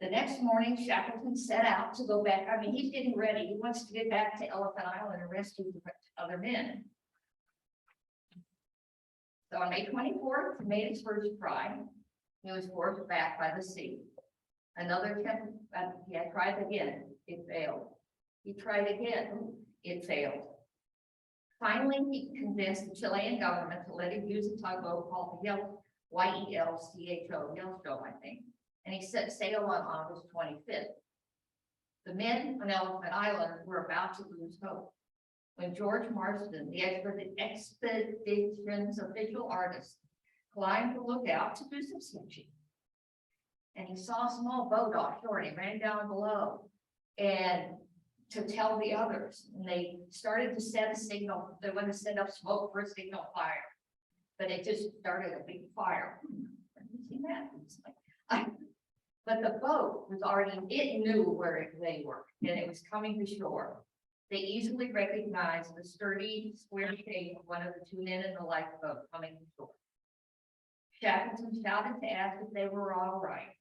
The next morning, Shackleton set out to go back. I mean, he's getting ready. He wants to get back to Elephant Island and rescue the other men. So on May 24th, he made his first try. He was forced back by the sea. Another attempt, he had tried again. It failed. He tried again. It failed. Finally, he convinced the Chilean government to let him use a tugboat called the YELCHO, Yellowstone, I think. And he set sail on August 25th. The men on Elephant Island were about to lose hope when George Marsden, the expedition's official artist, climbed the lookout to do some sketching. and he saw a small boat offshore, and he ran down below and to tell the others, and they started to set a signal. They wanted to set up smoke for a signal fire, but it just started a big fire. Have you seen that? It's like, but the boat was already, it knew where they were, and it was coming to shore. They easily recognized the sturdy square shape of one of the two men in the lifeboat coming to shore. Shackleton shouted to ask if they were all right.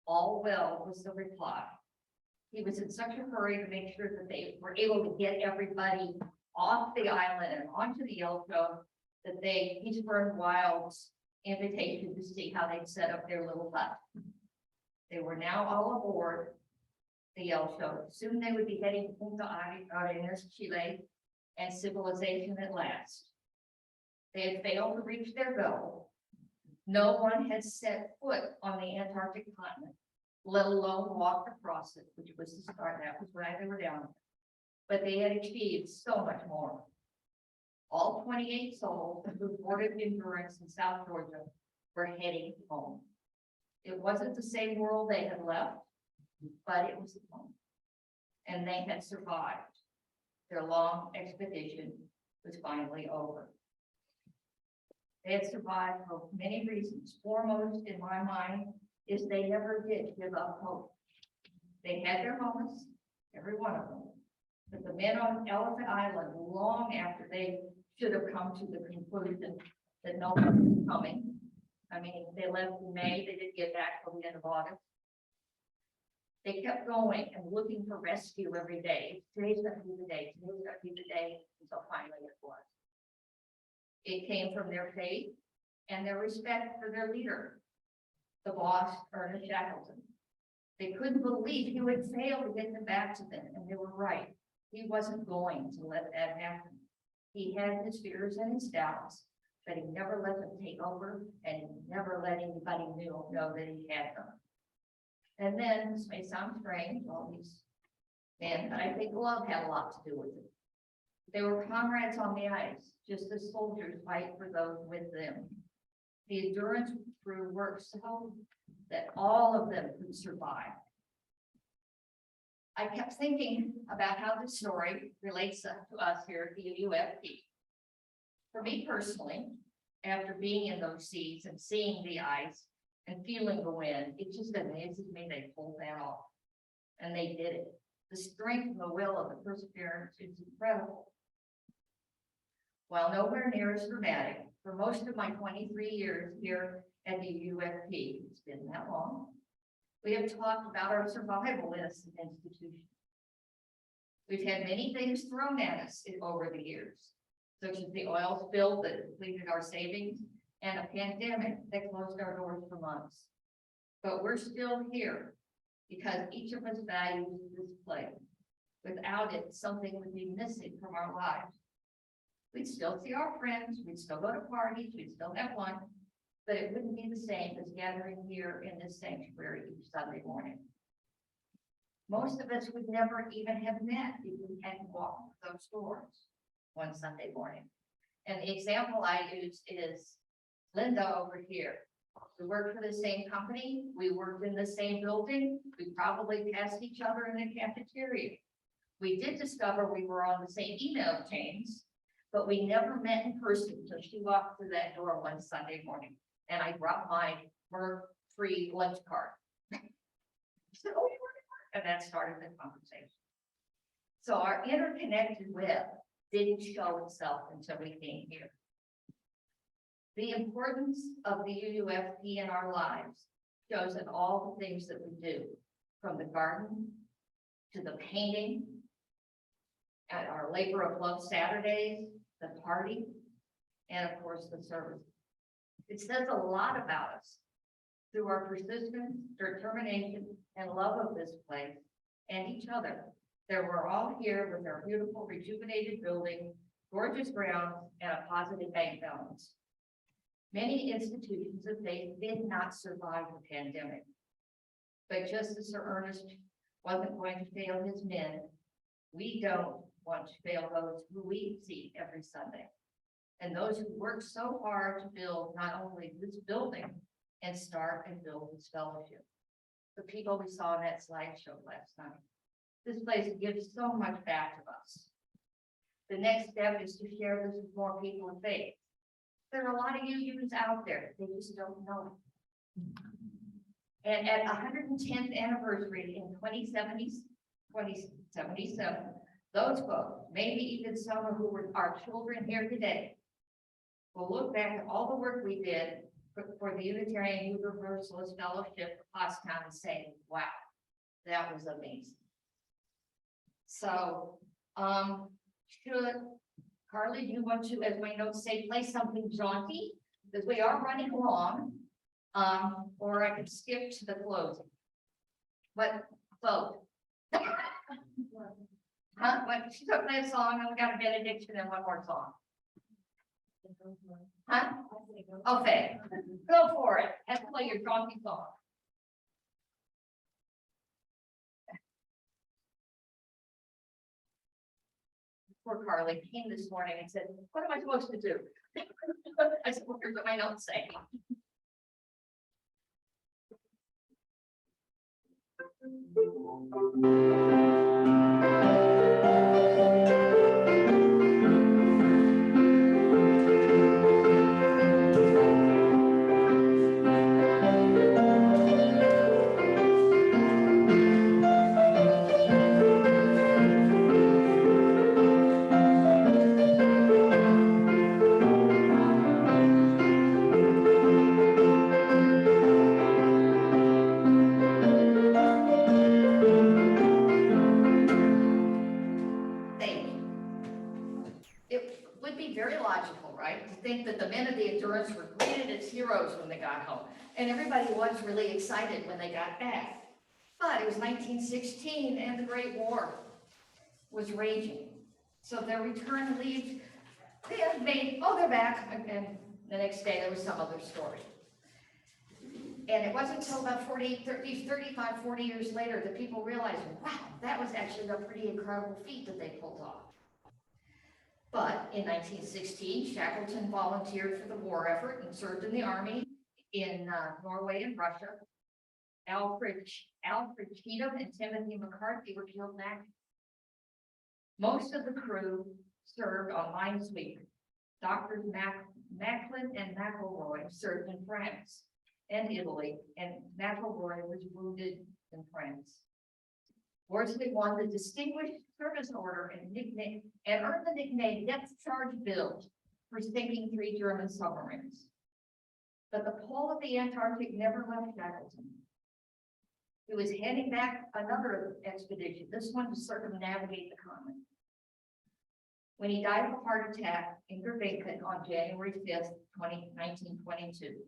All well was the reply. He was in such a hurry to make sure that they were able to get everybody off the island and onto the Yellowstone that he spurned Wild's invitation to see how they'd set up their little hut. They were now all aboard the Yellowstone. Soon they would be heading to Punta Arenas, Chile, and civilization at last. They had failed to reach their goal. No one had set foot on the Antarctic continent, let alone walked across it, which was the start. That was why they were down. But they had achieved so much more. All 28 souls who boarded Endurance in South Georgia were heading home. It wasn't the same world they had left, but it was home. And they had survived. Their long expedition was finally over. They had survived for many reasons. Foremost in my mind is they never did give up hope. They had their moments, every one of them. But the men on Elephant Island, long after they should have come to the conclusion that no one was coming. I mean, they left in May, they didn't get back till the end of August. They kept going and looking for rescue every day. Today's gonna be the day, today's gonna be the day, until finally it was. It came from their faith and their respect for their leader, the boss, Ernest Shackleton. They couldn't believe he would fail to get them back to them, and they were right. He wasn't going to let that happen. He had his fears and his doubts, but he never let them take over, and he never let anybody know that he had them. And then, this may sound strange, all these men, but I think love had a lot to do with it. They were comrades on the ice, just as soldiers fight for those with them. The Endurance crew worked so that all of them could survive. I kept thinking about how this story relates to us here at the UFP. For me personally, after being in those seas and seeing the ice and feeling the wind, it just amazes me they pulled that off. And they did it. The strength and the will of the perseverance is incredible. While nowhere near as dramatic, for most of my 23 years here at the UFP, it's been that long, we have talked about our survival as an institution. We've had many things thrown at us over the years, such as the oil spill that depleted our savings and a pandemic that closed our doors for months. But we're still here because each of us values this place. Without it, something would be missing from our lives. We'd still see our friends, we'd still go to parties, we'd still have fun, but it wouldn't be the same as gathering here in this sanctuary each Sunday morning. Most of us would never even have met if we hadn't walked those doors one Sunday morning. And the example I use is Linda over here. We worked for the same company, we worked in the same building, we probably passed each other in the cafeteria. We did discover we were on the same email chains, but we never met in person until she walked through that door one Sunday morning. And I brought my free lunch card. So, oh, you were, and that started the conversation. So our interconnected web didn't show itself until we came here. The importance of the UUFP in our lives shows in all the things that we do, from the garden to the painting, at our labor of love Saturdays, the party, and of course the service. It says a lot about us through our persistence, determination, and love of this place and each other, that we're all here with our beautiful rejuvenated building, gorgeous grounds, and a positive bank balance. Many institutions of faith did not survive the pandemic, but just as Sir Ernest wasn't going to fail his men, we don't want to fail those who we see every Sunday, and those who work so hard to build not only this building and start and build this fellowship. the people we saw in that slideshow last night. This place gives so much back to us. The next step is to share this with more people of faith. There are a lot of UUs out there, they just don't know it. And at 110th anniversary in 2077, those folks, maybe even some of who were our children here today, will look back at all the work we did for the Unitarian Universalist Fellowship of Pottstown and say, wow, that was amazing. So, should, Carly, do you want to, as my notes say, play something jaunty? Because we are running along. Or I could skip to the closing. What, vote? Huh? What, she's gonna play a song, and we got a benediction and one more song. Huh? Okay, go for it. Have to play your jaunty song. Poor Carly came this morning and said, what am I supposed to do? I said, well, here's what my notes say. Think that the men of the Endurance were greeted as heroes when they got home, and everybody was really excited when they got back. But it was 1916 and the Great War was raging. So their return leave, they had made, oh, they're back, and the next day there was some other story. And it wasn't until about 35, 40 years later that people realized, wow, that was actually a pretty incredible feat that they pulled off. But in 1916, Shackleton volunteered for the war effort and served in the army in Norway and Russia. Alfred Cheatham and Timothy McCarthy were killed in action. Most of the crew served on minesweepers. Doctors Macklin and McElroy served in France and Italy, and McElroy was wounded in France. Worsley won the Distinguished Service Order and earned the nickname Depth Charge Bill for sinking 3 German submarines. But the pole of the Antarctic never left Shackleton. He was heading back another expedition, this one to circumnavigate the continent, when he died of a heart attack in Gervingen on January 5th, 1922.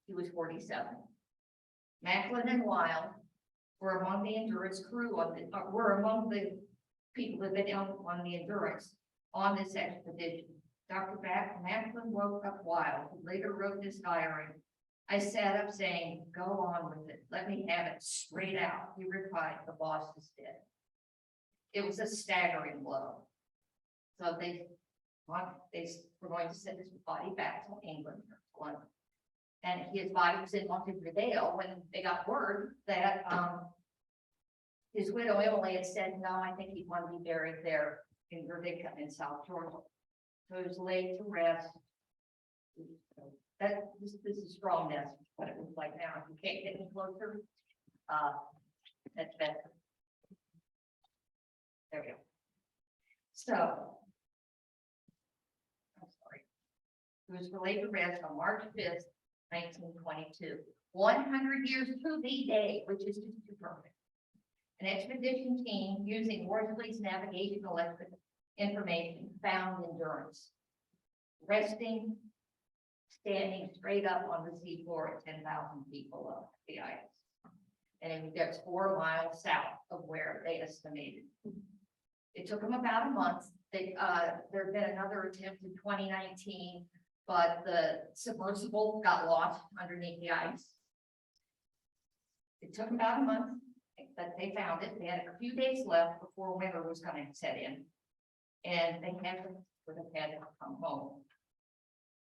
He was 47. Macklin and Weil were among the Endurance crew were among the people that had been on the Endurance on this expedition. Dr. Macklin woke up Weil, who later wrote this diary. I sat up saying, go on with it. Let me have it straight out. He replied, the boss is dead. It was a staggering blow. So they were going to send his body back to England, London. And his body was in Montevideo when they got word that his widow Emily had said, no, I think he'd want to be buried there in Gervingen in South Georgia. So he was laid to rest. This is strongness, what it looks like now. If you can't get any closer, that's better. There we go. So, I'm sorry. He was laid to rest on March 5th, 1922. 100 years to the day, which is just too perfect. An expedition team using Worsley's navigational information found Endurance resting, standing straight up on the seafloor at 10,000 feet below the ice. And that's 4 miles south of where they estimated. It took them about a month. There had been another attempt in 2019, but the submersible got lost underneath the ice. It took them about a month, but they found it. They had a few days left before winter was going to set in, and they had to come home.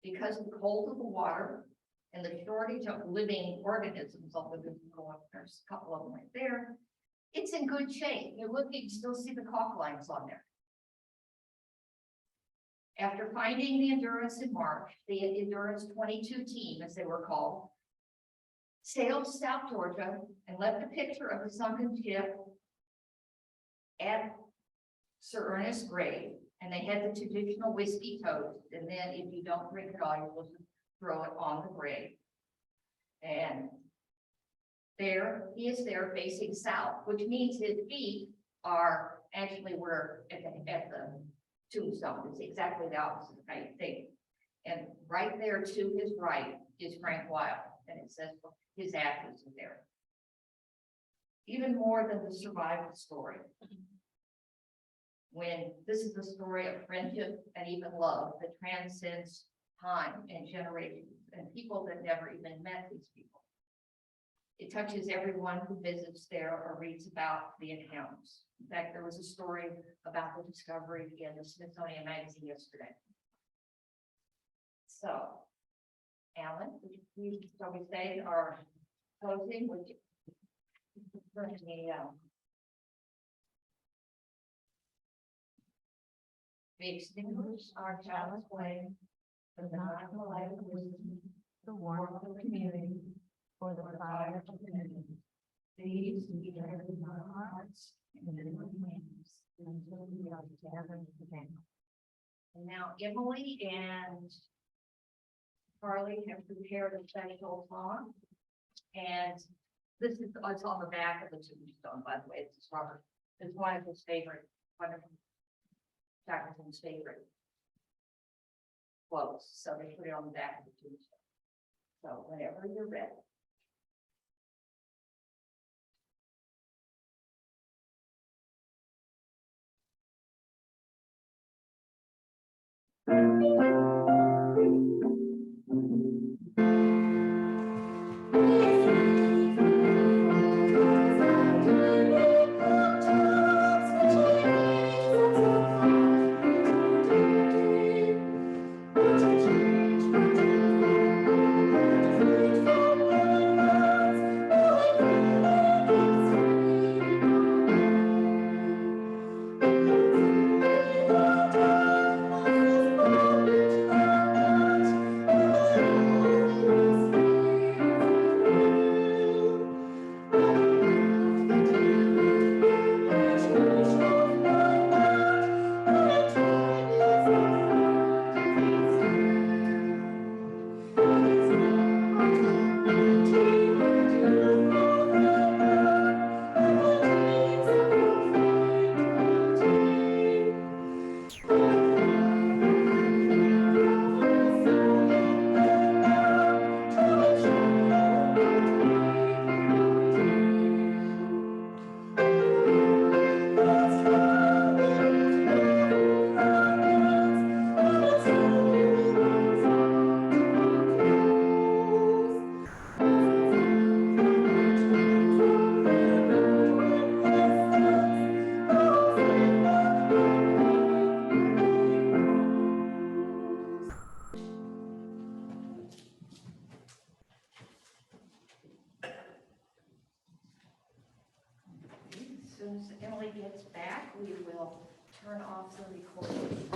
Because of the cold of the water and the shortage of living organisms, although there's a couple of them right there, it's in good shape. You look, you can still see the caulk lines on there. After finding the Endurance in March, the Endurance 22 team, as they were called, sailed to South Georgia and left a picture of the sunken ship at Sir Ernest's grave, and they had the traditional whiskey toast, and then if you don't drink it all, you're supposed to throw it on the grave. And there, he is there facing south, which means his feet are actually where at the tombstone. It's exactly the opposite of how you think. And right there to his right is Frank Wild, and it says his ashes are there. Even more than the survival story. When this is the story of friendship and even love that transcends time and generations and people that never even met these people. It touches everyone who visits there or reads about the accounts. In fact, there was a story about the discovery in the Smithsonian Magazine yesterday. So, Alan, would you please, shall we say our closing, would you bring me, we extinguish our child's flame, but not the light of wisdom, the warmth of community, for the fire of community. These we carry in our hearts and in our hands until we are together again. And now Emily and Carly have prepared a special song. And this is, it's on the back of the tombstone, by the way. It's Robert. It's one of his favorite, one of Shackleton's favorite quotes. So they put it on the back of the tombstone. So whenever you're ready. As soon as Emily gets back, we will turn off the recording.